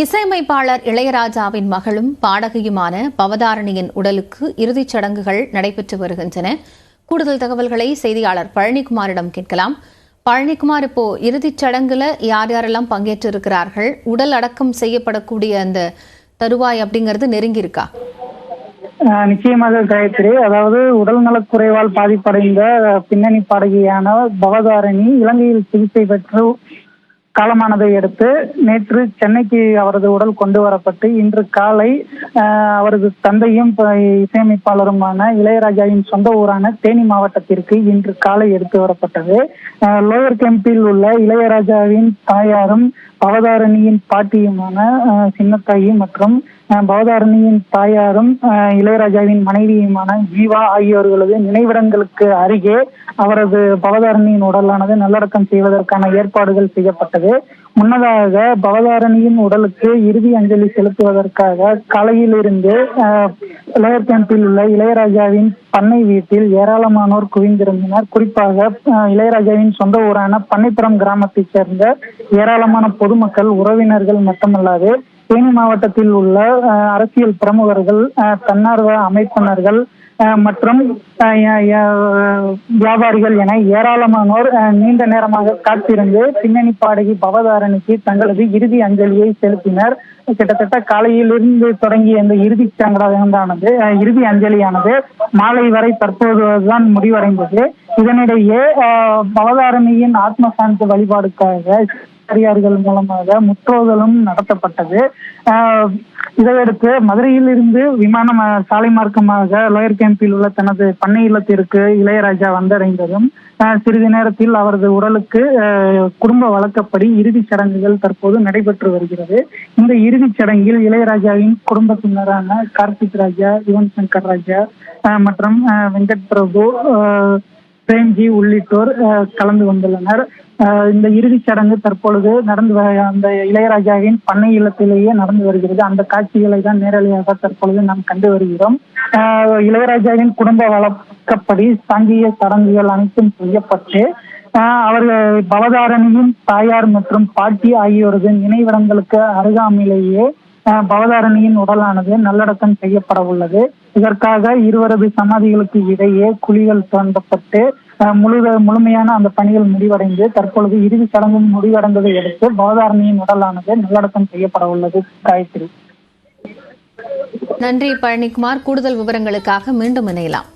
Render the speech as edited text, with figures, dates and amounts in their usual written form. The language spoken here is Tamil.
இசையமைப்பாளர் இளையராஜாவின் மகளும் பாடகியுமான பவதாரணியின் உடலுக்கு இறுதிச் சடங்குகள் நடைபெற்று வருகின்றன. கூடுதல் தகவல்களை செய்தியாளர் பழனிக்குமாரிடம் கேட்கலாம். பழனிக்குமார், இப்போ இறுதிச் சடங்குல யார் யாரெல்லாம் பங்கேற்றிருக்கிறார்கள்? உடல் அடக்கம் செய்யப்படக்கூடிய அந்த தருவாய் அப்படிங்கிறது நெருங்கி இருக்கா? நிச்சயமாக காயத்ரி, அதாவது உடல் நலக்குறைவால் பாதிப்படைந்த பின்னணி பாடகியான பவதாரணி இலங்கையில் சிகிச்சை பெற்று காலமானதை அடுத்து நேற்று சென்னைக்கு அவரது உடல் கொண்டு வரப்பட்டு இன்று காலை அவரது தந்தையும் இசையமைப்பாளருமான இளையராஜாவின் சொந்த ஊரான தேனி மாவட்டத்திற்கு இன்று காலை எடுத்து வரப்பட்டது. லோயர் கேம்பில் உள்ள இளையராஜாவின் தாயாரும் பவதாரணியின் பாட்டியுமான சின்னத்தாயி மற்றும் பவதாரணியின் தாயாரும் இளையராஜாவின் மனைவியுமான ஜீவா ஆகியோர்களது நினைவிடங்களுக்கு அருகே அவரது பவதாரணியின் உடலானது நல்லடக்கம் செய்வதற்கான ஏற்பாடுகள் செய்யப்பட்டது. முன்னதாக பவதாரணியின் உடலுக்கு இறுதி அஞ்சலி செலுத்துவதற்காக காலையிலிருந்து லோயர் கேம்பில் உள்ள இளையராஜாவின் பண்ணை வீட்டில் ஏராளமானோர் குவிந்திருந்தனர். குறிப்பாக இளையராஜாவின் சொந்த ஊரான பண்ணைப்புறம் கிராமத்தைச் சேர்ந்த ஏராளமான பொதுமக்கள், உறவினர்கள் மட்டுமல்லாது தேனி மாவட்டத்தில் உள்ள அரசியல் பிரமுகர்கள், தன்னார்வ அமைப்பினர்கள் மற்றும் வியாபாரிகள் என ஏராளமானோர் நீண்ட நேரமாக காத்திருந்து பின்னணி பாடகி பவதாரணிக்கு தங்களது இறுதி அஞ்சலியை செலுத்தினர். கிட்டத்தட்ட காலையிலிருந்து தொடங்கிய இந்த இறுதி அஞ்சலியானது மாலை வரை தற்போதுதான் முடிவடைந்தது. இதனிடையே பவதாரணியின் ஆத்ம சாந்தி வழிபாடுக்காக அதிகாரிகள் மூலமாக முற்றோதலும் நடத்தப்பட்டது. இதையடுத்து மதுரையில் இருந்து விமானம் சாலை மார்க்கமாக லோயர் கேம்பில் உள்ள தனது பண்ணை இல்லத்திற்கு இளையராஜா வந்தடைந்ததும் சிறிது நேரத்தில் அவரது உடலுக்கு குடும்ப வழக்கப்படி இறுதிச் சடங்குகள் தற்போது நடைபெற்று வருகிறது. இந்த இறுதிச் சடங்கில் இளையராஜாவின் குடும்பத்தினரான கார்த்திக் ராஜா, யுவன் சங்கர் ராஜா மற்றும் வெங்கட் பிரபு, பிரேம்ஜி உள்ளிட்டோர் கலந்து கொண்டுள்ளனர். இந்த இறுதிச் சடங்கு தற்பொழுது அந்த இளையராஜாவின் பண்ணை இல்லத்திலேயே நடந்து வருகிறது. அந்த காட்சிகளை தான் நேரடியாக தற்பொழுது நாம் கண்டு வருகிறோம். இளையராஜாவின் குடும்ப வழக்கப்படி சாங்கிய சடங்குகள் அனைத்தும் செய்யப்பட்டு அவர்கள் பவதாரணியின் தாயார் மற்றும் பாட்டி ஆகியோரது நினைவிடங்களுக்கு அருகாமையிலேயே பவதாரணியின் உடலானது நல்லடக்கம் செய்யப்பட உள்ளது. இதற்காக இருவரது சமாதிகளுக்கு இடையே குழிகள் தோண்டப்பட்டு முழுமையான அந்த பணிகள் முடிவடைந்து தற்பொழுது இறுதி சடங்கு முடிவடைந்ததை அடுத்து பவதாரணியின் உடலானது நல்லடக்கம் செய்யப்பட உள்ளது. காயத்ரி, நன்றி பழனிக்குமார். கூடுதல் விவரங்களுக்காக மீண்டும் இணையலாம்.